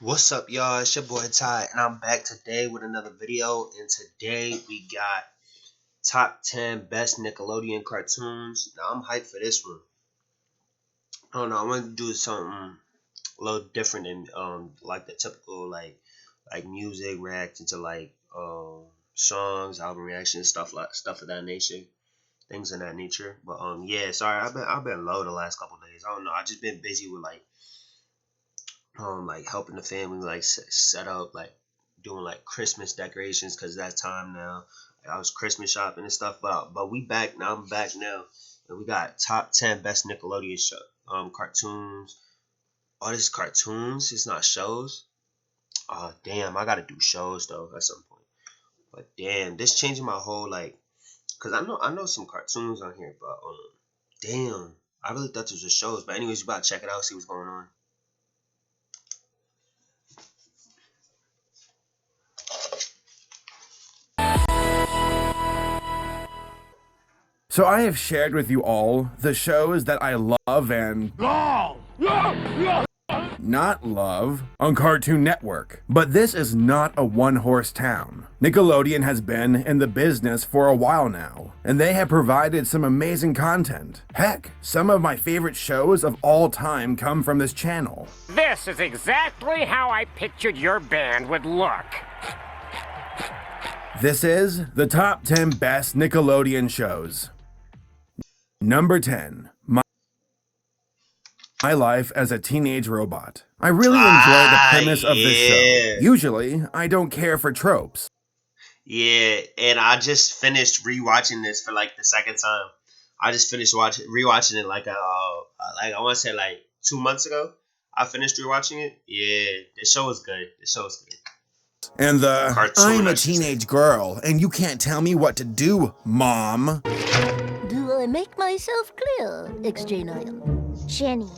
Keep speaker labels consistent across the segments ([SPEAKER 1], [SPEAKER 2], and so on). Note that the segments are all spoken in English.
[SPEAKER 1] What's up, y'all? It's your boy Ty, and I'm back today with another video. And today we got top 10 best Nickelodeon cartoons. Now I'm hyped for this one. I don't know. I want to do something a little different than like the typical like music reacting to like songs, album reactions, stuff of that nature, things of that nature. But yeah, sorry, I've been low the last couple days. I don't know. I just been busy with like helping the family like set up like doing like Christmas decorations because that time now. Like, I was Christmas shopping and stuff, but we back now. I'm back now, and we got top 10 best Nickelodeon show cartoons. Oh, this is cartoons. It's not shows. Oh damn, I gotta do shows though at some point. But damn, this changing my whole like, cause I know some cartoons on here, but damn, I really thought this was shows. But anyways, you about to check it out, see what's going on.
[SPEAKER 2] So I have shared with you all the shows that I love and not love on Cartoon Network. But this is not a one-horse town. Nickelodeon has been in the business for a while now, and they have provided some amazing content. Heck, some of my favorite shows of all time come from this channel.
[SPEAKER 3] This is exactly how I pictured your band would look.
[SPEAKER 2] This is the top 10 best Nickelodeon shows. Number 10, My Life as a Teenage Robot. I really enjoy the premise of this show. Usually, I don't care for tropes.
[SPEAKER 1] Yeah, and I just finished rewatching this for like the second time. I just finished rewatching it like I want to say like 2 months ago. I finished rewatching it. Yeah, the show was good.
[SPEAKER 2] And the
[SPEAKER 1] Cartoon,
[SPEAKER 2] I'm
[SPEAKER 1] I
[SPEAKER 2] a
[SPEAKER 1] should say.
[SPEAKER 2] teenage girl and you can't tell me what to do, Mom.
[SPEAKER 4] Do I make myself clear, XJ9?
[SPEAKER 5] Jenny.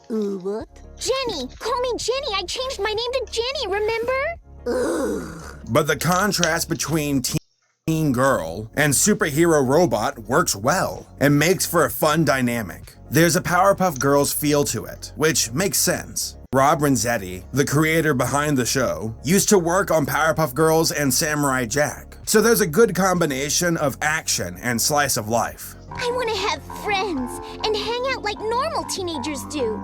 [SPEAKER 4] What?
[SPEAKER 5] Jenny! Call me Jenny! I changed my name to Jenny, remember?
[SPEAKER 4] Ugh.
[SPEAKER 2] But the contrast between teen girl and superhero robot works well and makes for a fun dynamic. There's a Powerpuff Girls feel to it, which makes sense. Rob Renzetti, the creator behind the show, used to work on Powerpuff Girls and Samurai Jack. So there's a good combination of action and slice of life.
[SPEAKER 5] I want to have friends and hang out like normal teenagers do.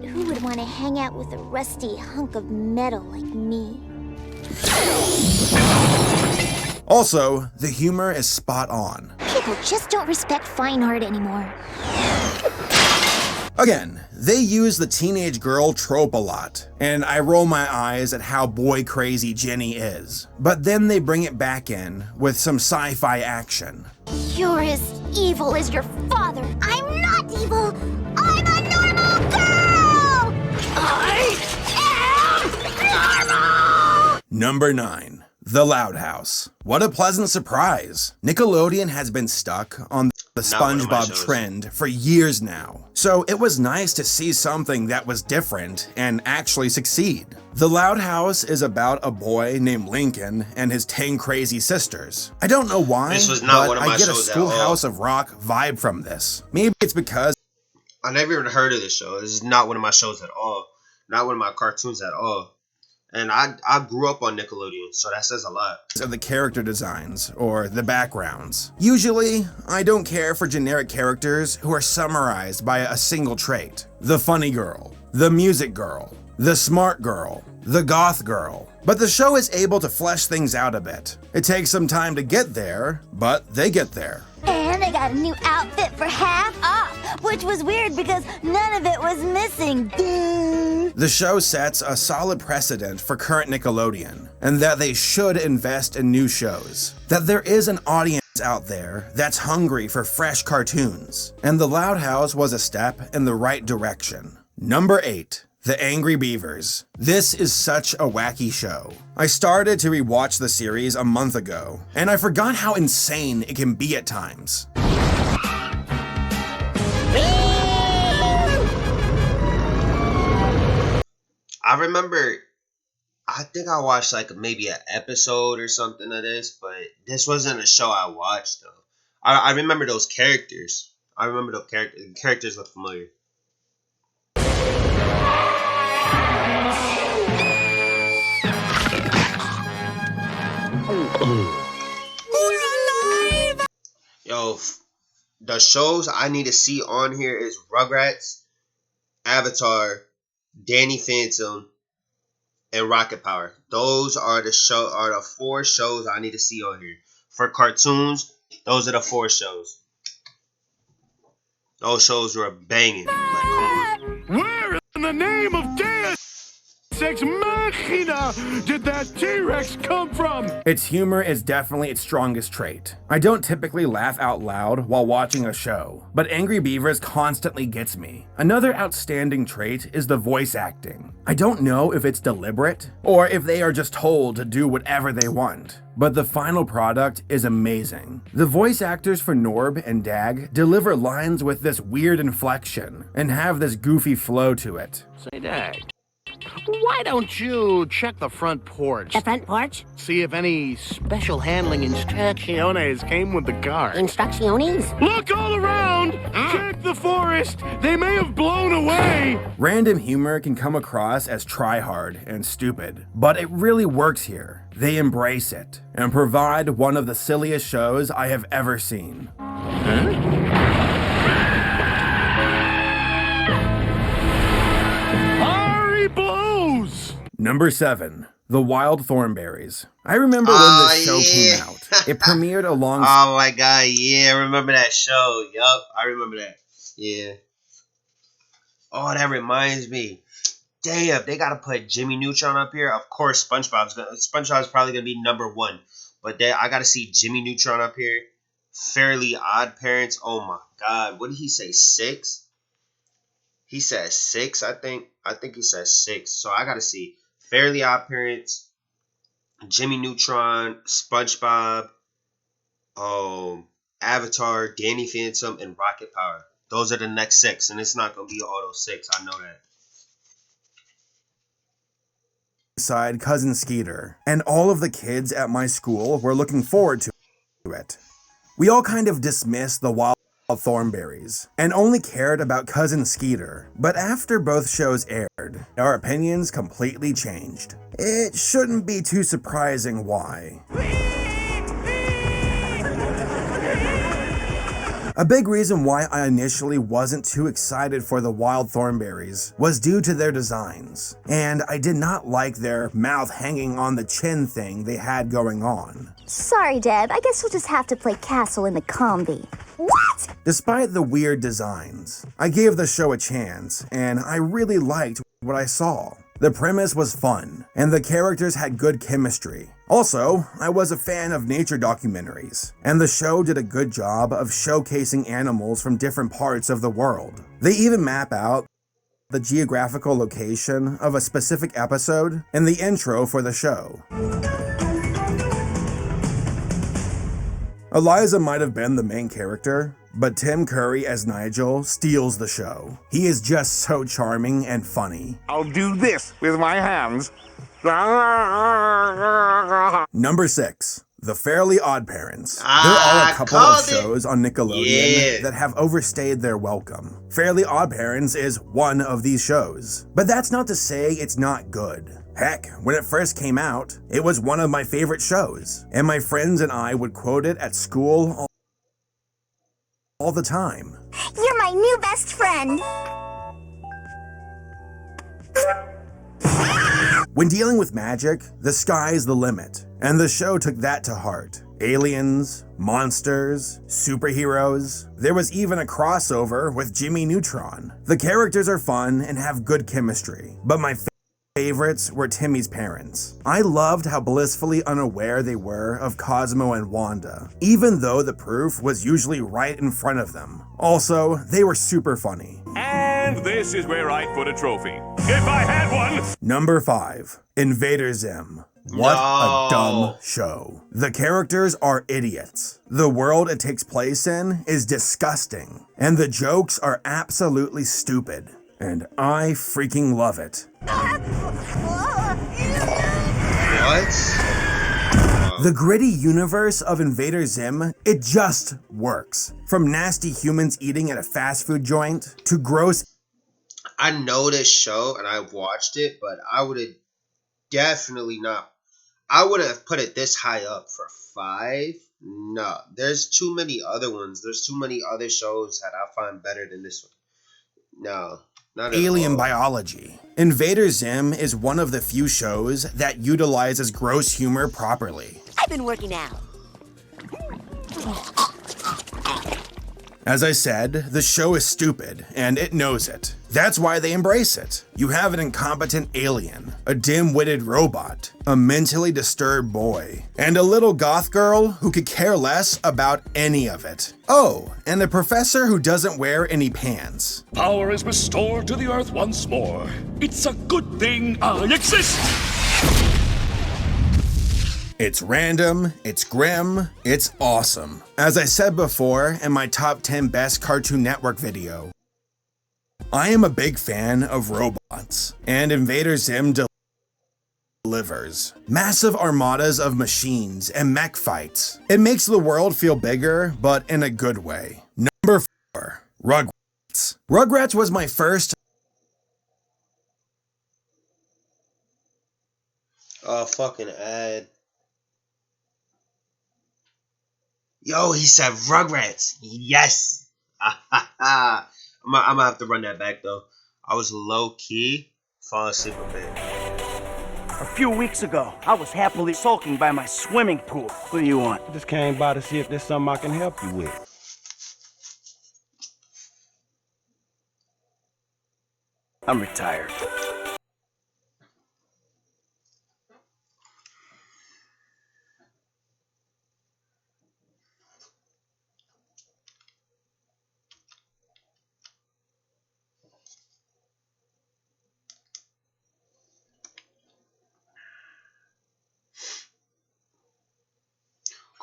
[SPEAKER 5] Who would want to hang out with a rusty hunk of metal like me?
[SPEAKER 2] Also, the humor is spot on.
[SPEAKER 5] People just don't respect fine art anymore.
[SPEAKER 2] Again, they use the teenage girl trope a lot, and I roll my eyes at how boy crazy Jenny is. But then they bring it back in with some sci-fi action.
[SPEAKER 5] You're as evil as your father. I'm not evil. I'm a normal girl! I am normal!
[SPEAKER 2] Number 9. The Loud House. What a pleasant surprise. Nickelodeon has been stuck on the
[SPEAKER 1] Not one of my
[SPEAKER 2] SpongeBob
[SPEAKER 1] shows.
[SPEAKER 2] trend for years now. So it was nice to see something that was different and actually succeed. The Loud House is about a boy named Lincoln and his 10 crazy sisters. I don't know why,
[SPEAKER 1] This was not
[SPEAKER 2] but
[SPEAKER 1] one of my
[SPEAKER 2] I get a
[SPEAKER 1] shows at all.
[SPEAKER 2] Schoolhouse of Rock vibe from this. Maybe it's because
[SPEAKER 1] I never even heard of this show. This is not one of my shows at all. Not one of my cartoons at all. And I grew up on Nickelodeon, so that says a lot.
[SPEAKER 2] of the character designs or the backgrounds. Usually, I don't care for generic characters who are summarized by a single trait. The funny girl, the music girl, the smart girl, the goth girl. But the show is able to flesh things out a bit. It takes some time to get there, but they get there.
[SPEAKER 4] And they got a new outfit for half off, which was weird because none of it was missing. Duh.
[SPEAKER 2] The show sets a solid precedent for current Nickelodeon, and that they should invest in new shows. That there is an audience out there that's hungry for fresh cartoons, and The Loud House was a step in the right direction. Number 8. The Angry Beavers. This is such a wacky show. I started to rewatch the series a month ago, and I forgot how insane it can be at times.
[SPEAKER 1] I remember, I think I watched like maybe an episode or something of this, but this wasn't a show I watched though. I remember those characters. I remember those characters. The characters look familiar. Yo, the shows I need to see on here is Rugrats, Avatar, Danny Phantom, and Rocket Power. Those are the 4 shows I need to see on here. For cartoons, those are the 4 shows. Those shows were banging. Like, come on.
[SPEAKER 6] Where in the name of Deus Ex Machina did that T-Rex come from?
[SPEAKER 2] Its humor is definitely its strongest trait. I don't typically laugh out loud while watching a show, but Angry Beavers constantly gets me. Another outstanding trait is the voice acting. I don't know if it's deliberate, or if they are just told to do whatever they want, but the final product is amazing. The voice actors for Norb and Dag deliver lines with this weird inflection, and have this goofy flow to it.
[SPEAKER 6] Say, Dag, why don't you check the front porch?
[SPEAKER 7] The front porch?
[SPEAKER 6] See if any special handling instrucciones came with the car.
[SPEAKER 7] Instrucciones?
[SPEAKER 6] Look all around! Check the forest! They may have blown away!
[SPEAKER 2] Random humor can come across as try-hard and stupid, but it really works here. They embrace it, and provide one of the silliest shows I have ever seen.
[SPEAKER 6] Blows!
[SPEAKER 2] Number 7. The Wild Thornberrys. I remember when this show came out. It premiered along...
[SPEAKER 1] Oh my god, yeah, I remember that show. Yup, I remember that. Yeah. Oh, that reminds me. Damn, they gotta put Jimmy Neutron up here. Of course, SpongeBob's probably gonna be number 1. But I gotta see Jimmy Neutron up here. Fairly Odd Parents. Oh my god, what did he say? 6? He said 6, I think. I think he said 6. So I gotta see Fairly Odd Parents, Jimmy Neutron, SpongeBob, Avatar, Danny Phantom, and Rocket Power. Those are the next 6, and it's not gonna be all those 6. I know that.
[SPEAKER 2] Side Cousin Skeeter, and all of the kids at my school were looking forward to it. We all kind of dismissed the Wild Thornberrys, and only cared about Cousin Skeeter, but after both shows aired, our opinions completely changed. It shouldn't be too surprising why. A big reason why I initially wasn't too excited for the Wild Thornberrys was due to their designs, and I did not like their mouth hanging on the chin thing they had going on.
[SPEAKER 4] Sorry, Deb. I guess we'll just have to play Castle in the Combi. What?
[SPEAKER 2] Despite the weird designs, I gave the show a chance, and I really liked what I saw. The premise was fun, and the characters had good chemistry. Also, I was a fan of nature documentaries, and the show did a good job of showcasing animals from different parts of the world. They even map out the geographical location of a specific episode in the intro for the show. Eliza might have been the main character, but Tim Curry as Nigel steals the show. He is just so charming and funny.
[SPEAKER 6] I'll do this with my hands.
[SPEAKER 2] Number 6. The Fairly Odd Parents. There are a couple of shows on Nickelodeon that have overstayed their welcome. Fairly Odd Parents is one of these shows, but that's not to say it's not good. Heck, when it first came out, it was one of my favorite shows, and my friends and I would quote it at school all the time.
[SPEAKER 4] You're my new best friend.
[SPEAKER 2] When dealing with magic, the sky's the limit, and the show took that to heart. Aliens, monsters, superheroes. There was even a crossover with Jimmy Neutron. The characters are fun and have good chemistry, but my favorites were Timmy's parents. I loved how blissfully unaware they were of Cosmo and Wanda, even though the proof was usually right in front of them. Also, they were super funny.
[SPEAKER 8] And this is where I'd put a trophy, if I had one!
[SPEAKER 2] Number 5. Invader Zim. What a dumb show. The characters are idiots. The world it takes place in is disgusting, and the jokes are absolutely stupid. And I freaking love it.
[SPEAKER 1] What?
[SPEAKER 2] The gritty universe of Invader Zim, it just works. From nasty humans eating at a fast food joint to gross...
[SPEAKER 1] I know this show and I've watched it, but I would have definitely not. I would have put it this high up for 5. No, there's too many other ones. There's too many other shows that I find better than this one. No, not at
[SPEAKER 2] Alien
[SPEAKER 1] all.
[SPEAKER 2] biology. Invader Zim is one of the few shows that utilizes gross humor properly.
[SPEAKER 7] I've been working out.
[SPEAKER 2] As I said, the show is stupid, and it knows it. That's why they embrace it. You have an incompetent alien, a dim-witted robot, a mentally disturbed boy, and a little goth girl who could care less about any of it. Oh, and a professor who doesn't wear any pants.
[SPEAKER 9] Power is restored to the Earth once more. It's a good thing I exist!
[SPEAKER 2] It's random, it's grim, it's awesome. As I said before in my top 10 best Cartoon Network video, I am a big fan of robots, and Invader Zim delivers. Massive armadas of machines and mech fights. It makes the world feel bigger, but in a good way. Number 4, Rugrats. Rugrats was my first
[SPEAKER 1] Fucking ad. Yo, he said Rugrats. Yes. I'm gonna have to run that back though. I was low key falling asleep a bit.
[SPEAKER 10] A few weeks ago, I was happily sulking by my swimming pool. What do you want?
[SPEAKER 11] Just came by to see if there's something I can help you with.
[SPEAKER 10] I'm retired.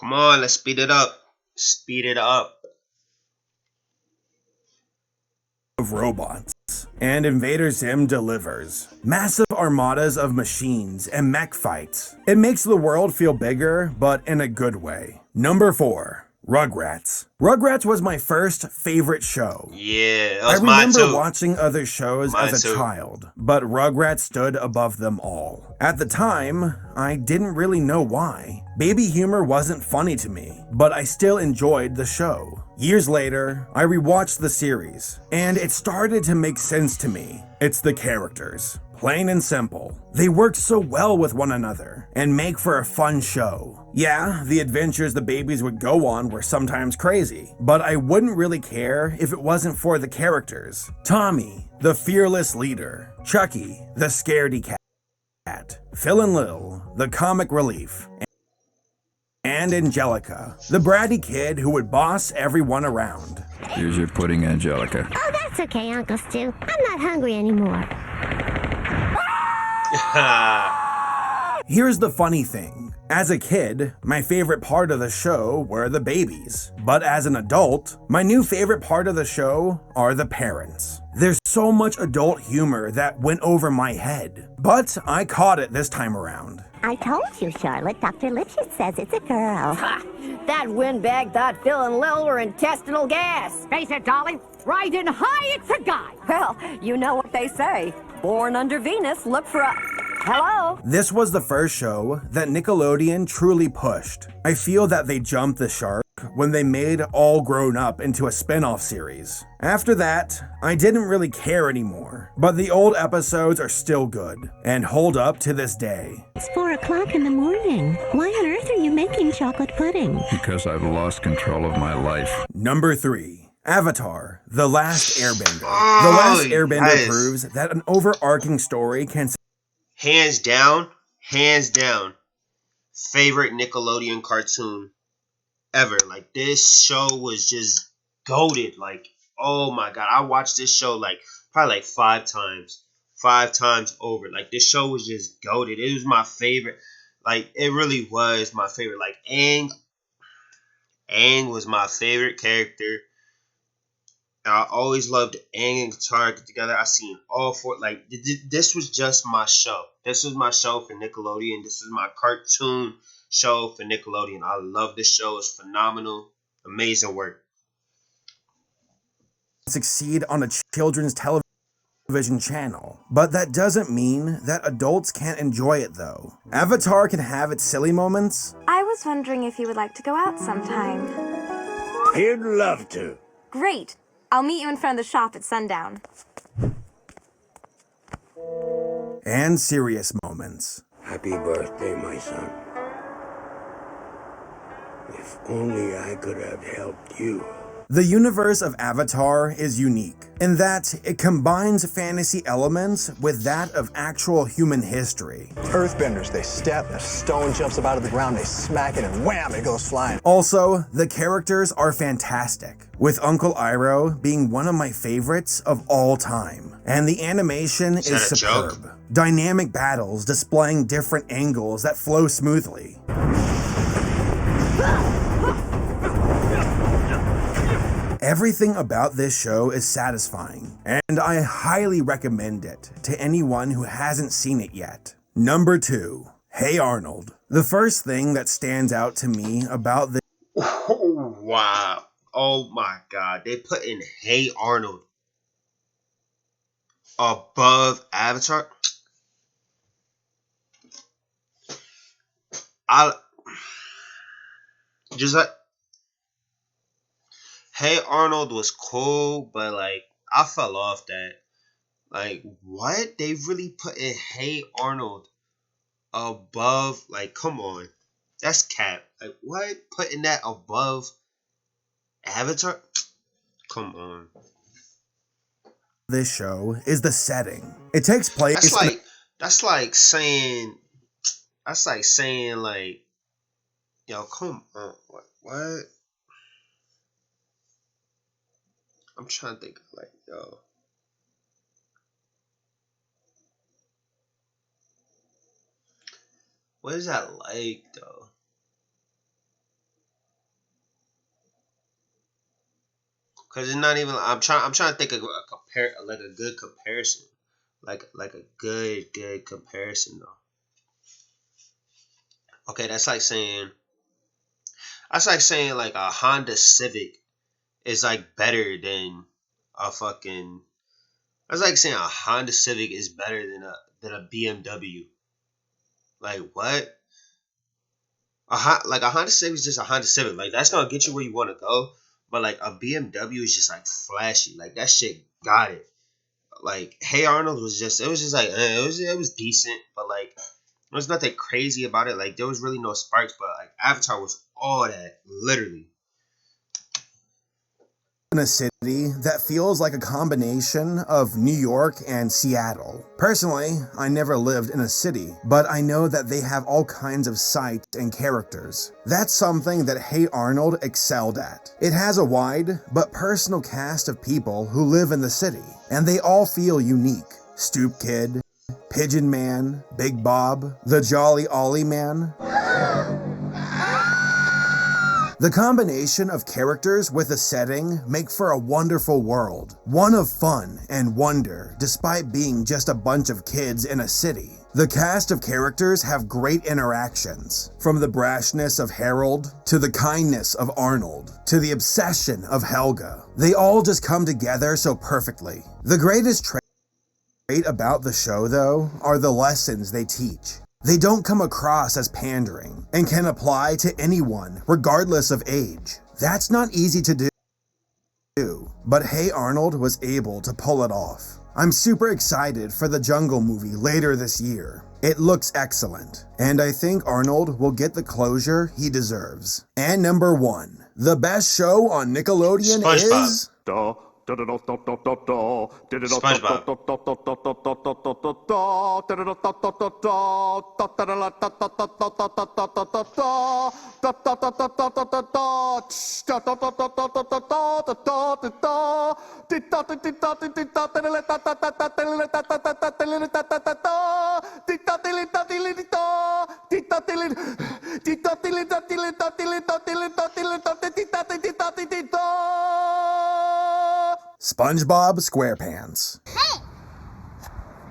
[SPEAKER 1] Come on, let's speed it up. Speed it up.
[SPEAKER 2] of robots. And Invader Zim delivers. Massive armadas of machines and mech fights. It makes the world feel bigger, but in a good way. Number 4. Rugrats. Rugrats was my first favorite show.
[SPEAKER 1] Yeah, that
[SPEAKER 2] I
[SPEAKER 1] was mine
[SPEAKER 2] remember
[SPEAKER 1] too.
[SPEAKER 2] watching other shows
[SPEAKER 1] Mine
[SPEAKER 2] as a
[SPEAKER 1] too.
[SPEAKER 2] child, but Rugrats stood above them all. At the time, I didn't really know why. Baby humor wasn't funny to me, but I still enjoyed the show. Years later, I rewatched the series, and it started to make sense to me. It's the characters. Plain and simple. They work so well with one another, and make for a fun show. Yeah, the adventures the babies would go on were sometimes crazy, but I wouldn't really care if it wasn't for the characters. Tommy, the fearless leader. Chucky, the scaredy cat. Phil and Lil, the comic relief. And Angelica, the bratty kid who would boss everyone around.
[SPEAKER 12] Here's your pudding, Angelica.
[SPEAKER 5] Oh, that's okay, Uncle Stu. I'm not hungry anymore.
[SPEAKER 2] Here's the funny thing. As a kid, my favorite part of the show were the babies. But as an adult, my new favorite part of the show are the parents. There's so much adult humor that went over my head. But I caught it this time around.
[SPEAKER 4] I told you, Charlotte. Dr. Lipschitz says it's a girl.
[SPEAKER 7] That windbag thought Phil and Lil were intestinal gas.
[SPEAKER 3] Face it, darling. Riding high, it's a guy.
[SPEAKER 7] Well, you know what they say. Born under Venus, look for a... Hello?
[SPEAKER 2] This was the first show that Nickelodeon truly pushed. I feel that they jumped the shark when they made All Grown Up into a spin-off series. After that, I didn't really care anymore, but the old episodes are still good and hold up to this day.
[SPEAKER 4] It's 4 o'clock in the morning. Why on earth are you making chocolate pudding?
[SPEAKER 12] Because I've lost control of my life.
[SPEAKER 2] Number 3. Avatar, The Last Airbender. The Last Airbender
[SPEAKER 1] yes.
[SPEAKER 2] proves that an overarching story can
[SPEAKER 1] hands down, favorite Nickelodeon cartoon ever. Like, this show was just goated. Like, oh my god, I watched this show like probably like 5 times over. Like, this show was just goated. It was my favorite. Like, it really was my favorite. Like, Aang was my favorite character. I always loved Aang and Katara together. I seen all 4. Like, this was just my show. This was my show for Nickelodeon. This is my cartoon show for Nickelodeon. I love this show. It's phenomenal. Amazing work.
[SPEAKER 2] succeed on a children's television television channel. But that doesn't mean that adults can't enjoy it though. Avatar can have its silly moments.
[SPEAKER 13] I was wondering if you would like to go out sometime.
[SPEAKER 6] He'd love to.
[SPEAKER 13] Great. I'll meet you in front of the shop at sundown.
[SPEAKER 2] And serious moments.
[SPEAKER 6] Happy birthday, my son. If only I could have helped you.
[SPEAKER 2] The universe of Avatar is unique in that it combines fantasy elements with that of actual human history.
[SPEAKER 14] Earthbenders, they step, a stone jumps up out of the ground, they smack it, and wham, it goes flying.
[SPEAKER 2] Also, the characters are fantastic, with Uncle Iroh being one of my favorites of all time. And the animation is superb.
[SPEAKER 1] Joke?
[SPEAKER 2] Dynamic battles displaying different angles that flow smoothly. Everything about this show is satisfying, and I highly recommend it to anyone who hasn't seen it yet. Number 2, Hey Arnold. The first thing that stands out to me about this—
[SPEAKER 1] Oh, wow. Oh my god. They put in Hey Arnold above Avatar. Hey Arnold was cool, but like I fell off that. Like what? They really put in Hey Arnold above, like come on. That's cap. Like what? Putting that above Avatar? Come on.
[SPEAKER 2] This show is the setting. It takes place—
[SPEAKER 1] That's like saying like yo, come on. What? I'm trying to think of like, yo. What is that like though? Cause it's not even. I'm trying to think of a good comparison, like a good comparison though. Okay, that's like saying like a Honda Civic is like better than a fucking. That's like saying a Honda Civic is better than a BMW. Like what? A Honda Civic is just a Honda Civic. Like that's gonna get you where you want to go. But like a BMW is just like flashy. Like that shit got it. Like Hey Arnold was just like it was decent, but like there was nothing crazy about it. Like there was really no sparks. But like Avatar was all that, literally.
[SPEAKER 2] In a city that feels like a combination of New York and Seattle. Personally, I never lived in a city, but I know that they have all kinds of sights and characters. That's something that Hey Arnold excelled at. It has a wide but personal cast of people who live in the city, and they all feel unique. Stoop Kid, Pigeon Man, Big Bob, the Jolly Ollie Man. The combination of characters with a setting make for a wonderful world, one of fun and wonder despite being just a bunch of kids in a city. The cast of characters have great interactions, from the brashness of Harold, to the kindness of Arnold, to the obsession of Helga. They all just come together so perfectly. The greatest trait about the show, though, are the lessons they teach. They don't come across as pandering, and can apply to anyone, regardless of age. That's not easy to do, but Hey Arnold was able to pull it off. I'm super excited for the Jungle movie later this year. It looks excellent, and I think Arnold will get the closure he deserves. And number 1, the best show on Nickelodeon is— SpongeBob SquarePants.
[SPEAKER 5] Hey!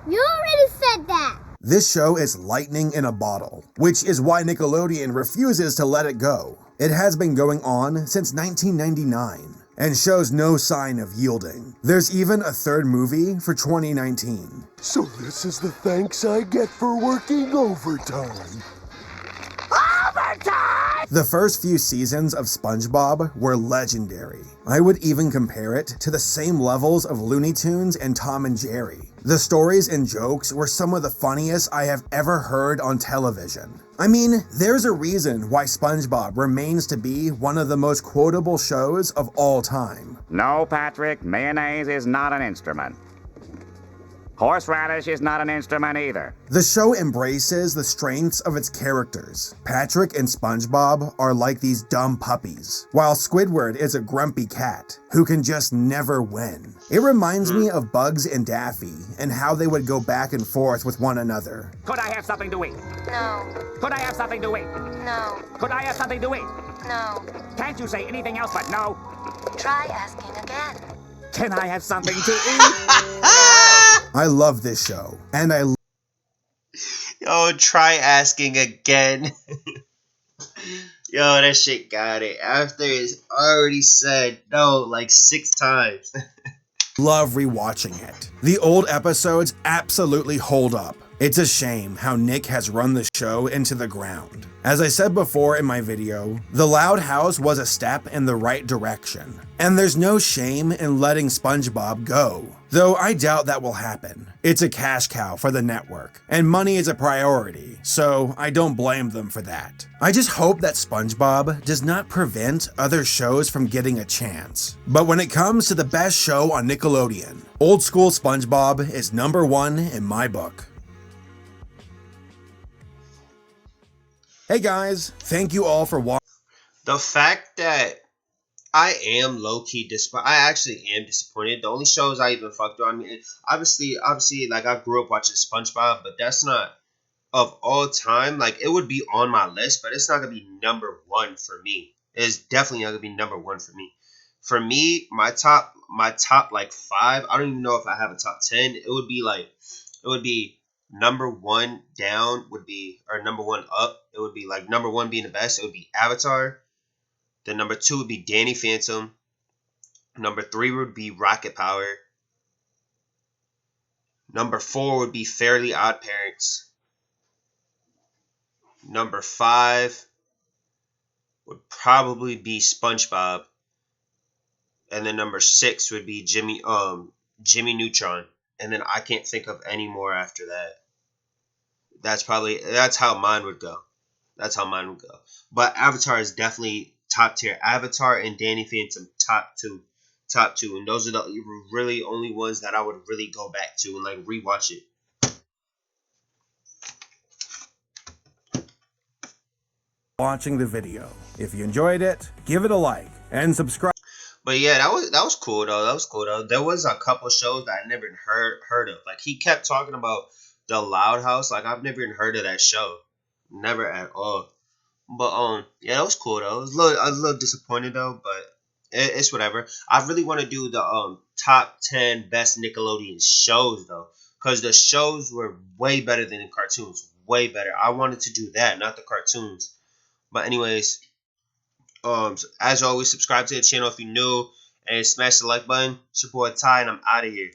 [SPEAKER 5] You already said that!
[SPEAKER 2] This show is lightning in a bottle, which is why Nickelodeon refuses to let it go. It has been going on since 1999. and shows no sign of yielding. There's even a third movie for 2019.
[SPEAKER 6] So this is the thanks I get for working overtime.
[SPEAKER 2] The first few seasons of SpongeBob were legendary. I would even compare it to the same levels of Looney Tunes and Tom and Jerry. The stories and jokes were some of the funniest I have ever heard on television. I mean, there's a reason why SpongeBob remains to be one of the most quotable shows of all time.
[SPEAKER 3] No, Patrick, mayonnaise is not an instrument. Horseradish is not an instrument either.
[SPEAKER 2] The show embraces the strengths of its characters. Patrick and SpongeBob are like these dumb puppies, while Squidward is a grumpy cat who can just never win. It reminds me of Bugs and Daffy and how they would go back and forth with one another.
[SPEAKER 3] Could I have something to eat?
[SPEAKER 4] No.
[SPEAKER 3] Could I have something to eat?
[SPEAKER 4] No.
[SPEAKER 3] Could I have something to eat?
[SPEAKER 4] No.
[SPEAKER 3] Can't you say anything else but no?
[SPEAKER 4] Try asking again.
[SPEAKER 3] Can I have something to eat?
[SPEAKER 2] I love this show, and
[SPEAKER 1] Yo, try asking again. Yo, that shit got it. After it's already said no like 6 times.
[SPEAKER 2] love rewatching it. The old episodes absolutely hold up. It's a shame how Nick has run the show into the ground. As I said before in my video, the Loud House was a step in the right direction, and there's no shame in letting SpongeBob go. Though I doubt that will happen. It's a cash cow for the network, and money is a priority, so I don't blame them for that. I just hope that SpongeBob does not prevent other shows from getting a chance. But when it comes to the best show on Nickelodeon, old school SpongeBob is #1 in my book. Hey guys, thank you all for watching.
[SPEAKER 1] The fact that I am low-key I actually am disappointed. The only shows I even fucked on, obviously, like I grew up watching SpongeBob, but that's not of all time. Like it would be on my list, but it's not gonna be #1 for me. It's definitely not gonna be #1 for me. For me, my top like 5. I don't even know if I have a top 10. It would be #1 down would be, or #1 up. It would be like #1 being the best. It would be Avatar. Then #2 would be Danny Phantom. #3 would be Rocket Power. #4 would be Fairly Odd Parents. #5 would probably be SpongeBob. And then #6 would be Jimmy Neutron. And then I can't think of any more after that. That's how mine would go. But Avatar is definitely top tier. Avatar and Danny Phantom, top two, and those are the really only ones that I would really go back to and like rewatch it.
[SPEAKER 2] Watching the video. If you enjoyed it, give it a like and subscribe.
[SPEAKER 1] But yeah, that was cool though. There was a couple shows that I never heard of. Like he kept talking about the Loud House. Like I've never even heard of that show, never at all. But yeah, that was cool though. I was a little disappointed though, but it's whatever. I really want to do the top 10 best Nickelodeon shows though, because the shows were way better than the cartoons. Way better. I wanted to do that, not the cartoons. But anyways, as always, subscribe to the channel if you're new and smash the like button. It's your boy Ty, and I'm out of here.